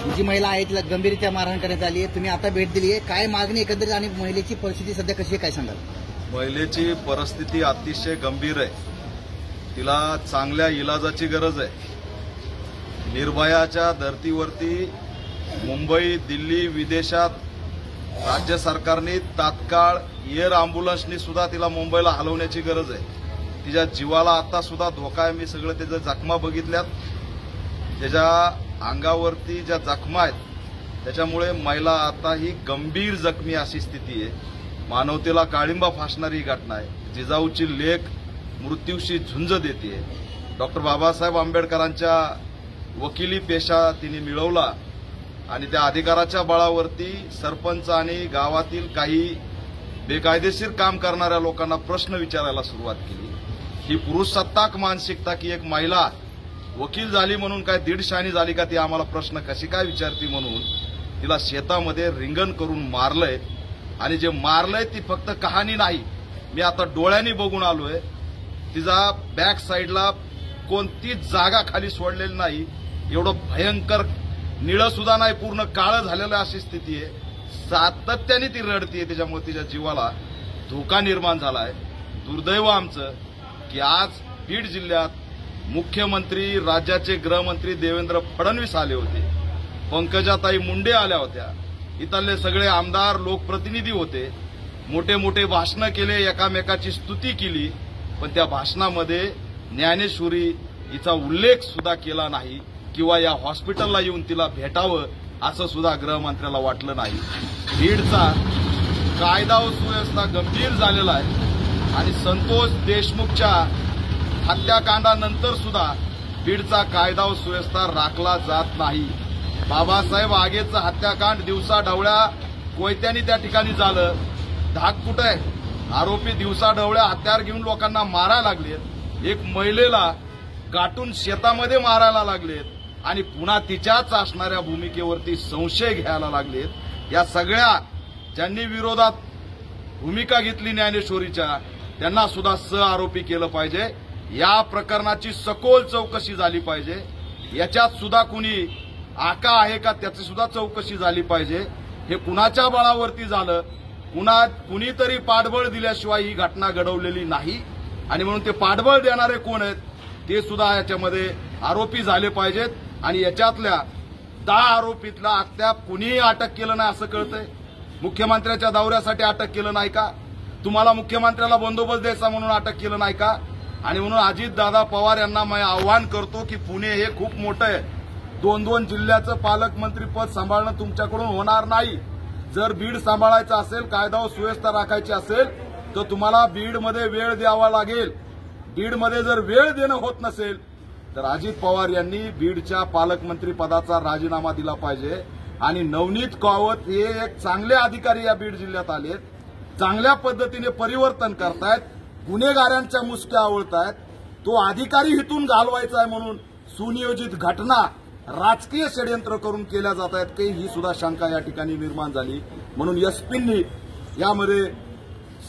जी महिला आहे तिला गंभीररित्या मारहाण करण्यात आली आहे. तुम्ही आता भेट दिली आहे, काय मागणी एकंदरीत आणि महिलेची परिस्थिती सध्या कशी आहे काय सांगाल? महिलेची परिस्थिती अतिशय गंभीर आहे. तिला चांगल्या इलाजाची गरज आहे. निर्भयाच्या धर्तीवरती मुंबई, दिल्ली, विदेशात राज्य सरकारने तात्काळ एअर अँब्युलन्सनी सुद्धा तिला मुंबईला हलवण्याची गरज आहे. तिच्या जीवाला आता सुद्धा धोका आहे. मी सगळं त्याच्या जखमा बघितल्यात. त्याच्या अंगावरती ज्या जखमा आहेत त्याच्यामुळे महिला आता ही गंभीर जखमी अशी स्थिती आहे. मानवतेला काळिंबा फासणारी घटना आहे. जिजाऊची लेक मृत्यूशी झुंज देते. डॉक्टर बाबासाहेब आंबेडकरांच्या वकिली पेशा तिने मिळवला आणि त्या अधिकाराच्या बळावरती सरपंच आणि गावातील काही बेकायदेशीर काम करणाऱ्या लोकांना प्रश्न विचारायला सुरुवात केली. ही पुरुषसत्ताक मानसिकता की एक महिला वकील झाली म्हणून काय दीडशाणी झाली का ती आम्हाला प्रश्न कशी काय विचारती म्हणून तिला शेतामध्ये रिंगण करून मारलंय. आणि जे मारलंय ती फक्त कहाणी नाही, मी आता डोळ्यांनी बघून आलोय. तिचा बॅक साईडला कोणतीच जागा खाली सोडलेली नाही. एवढं भयंकर निळं सुद्धा नाही, पूर्ण काळं झालेलं अशी स्थिती आहे. सातत्याने ती रडतीये. त्याच्यामुळे तिच्या जीवाला धोका निर्माण झालाय. दुर्दैव आमचं की आज बीड जिल्ह्यात मुख्यमंत्री, राज्याचे गृहमंत्री देवेंद्र फडणवीस आले होते, पंकजाताई मुंडे आल्या होत्या, इथले सगळे आमदार, लोकप्रतिनिधी होते. मोठे मोठे भाषणं केले, एकामेकाची स्तुती केली, पण त्या भाषणामध्ये ज्ञानेश्वरी हिचा उल्लेख सुद्धा केला नाही किंवा या हॉस्पिटलला येऊन तिला भेटावं असं सुद्धा गृहमंत्र्याला वाटलं नाही. बीडचा कायदा व सुव्यवस्था गंभीर झालेला आहे आणि संतोष देशमुखच्या हत्याकांडानंतर सुद्धा बीडचा कायदा व सुव्यवस्था राखला जात नाही. बाबासाहेब आगेचं हत्याकांड दिवसा ढवळ्या कोयत्यांनी त्या ठिकाणी झालं. धाक कुठं आहे? आरोपी दिवसा ढवळ्या हत्यार घेऊन लोकांना मारायला लागलेत. एक महिलेला गाठून शेतामध्ये मारायला लागलेत आणि पुन्हा तिच्याच असणाऱ्या भूमिकेवरती संशय घ्यायला लागलेत. या सगळ्या ज्यांनी विरोधात भूमिका घेतली ज्ञानेश्वरीच्या त्यांना सुद्धा सहआरोपी केलं पाहिजे. या प्रकरणाची सखोल चौकशी झाली पाहिजे. याच्यात सुद्धा कुणी आका आहे का त्याची सुद्धा चौकशी झाली पाहिजे. हे कुणाच्या बळावरती झालं, कुणीतरी पाठबळ दिल्याशिवाय ही घटना घडवलेली नाही आणि म्हणून ते पाठबळ देणारे कोण आहेत ते सुद्धा याच्यामध्ये आरोपी झाले पाहिजेत. आणि याच्यातल्या 10 आरोपीतला अद्याप कुणीही अटक केलं नाही असं कळतंय. मुख्यमंत्र्याच्या दौऱ्यासाठी अटक केलं नाही का? तुम्हाला मुख्यमंत्र्याला बंदोबस्त द्यायचा म्हणून अटक केलं नाही का? आणि म्हणून अजितदादा पवार यांना मी आव्हान करतो की पुणे हे खूप मोठं आहे. 2-2 जिल्ह्याचं पालकमंत्रीपद सांभाळणं तुमच्याकडून होणार नाही. जर बीड सांभाळायचं असेल, कायदा व सुव्यवस्था राखायची असेल तर तुम्हाला बीडमध्ये वेळ द्यावा लागेल. बीडमध्ये जर वेळ देणं होत नसेल तर अजित पवार यांनी बीडच्या पालकमंत्री पदाचा राजीनामा दिला पाहिजे. आणि नवनीत कावत हे एक चांगले अधिकारी या बीड जिल्ह्यात आलेत, चांगल्या पद्धतीने परिवर्तन करतायत, गुन्हेगारांच्या मुसक्या आवळतायत. तो अधिकारी हितून घालवायचा आहे म्हणून सुनियोजित घटना राजकीय षडयंत्र करून केल्या जात आहेत की ही सुद्धा शंका या ठिकाणी निर्माण झाली. म्हणून एसपींनी यामध्ये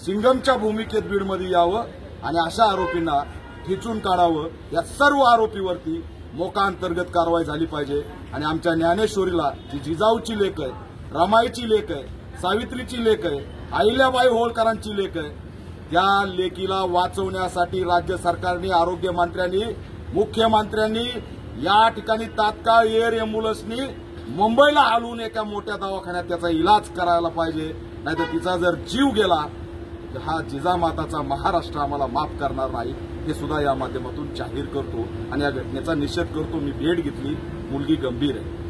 सिंगमच्या भूमिकेत बीडमध्ये यावं आणि अशा आरोपींना ठिचून काढावं. या सर्व आरोपीवरती मोकाअंतर्गत कारवाई झाली पाहिजे. आणि आमच्या ज्ञानेश्वरीला जी जिजाऊची लेक आहे, रमाईची लेक आहे, सावित्रीची लेक आहे, अहिल्याबाई होळकरांची लेक आहे, त्या लेकीला वाचवण्यासाठी राज्य सरकारने, आरोग्यमंत्र्यांनी, मुख्यमंत्र्यांनी या ठिकाणी तात्काळ एअर अँब्युलन्सनी मुंबईला हलवून एका मोठ्या दवाखान्यात त्याचा इलाज करायला पाहिजे. नाहीतर तिचा जर जीव गेला तर हा जिजामाताचा महाराष्ट्र आम्हाला माफ करणार नाही. हे सुद्धा या माध्यमातून जाहीर करतो आणि या घटनेचा निषेध करतो. मी भेट घेतली, मुलगी गंभीर आहे.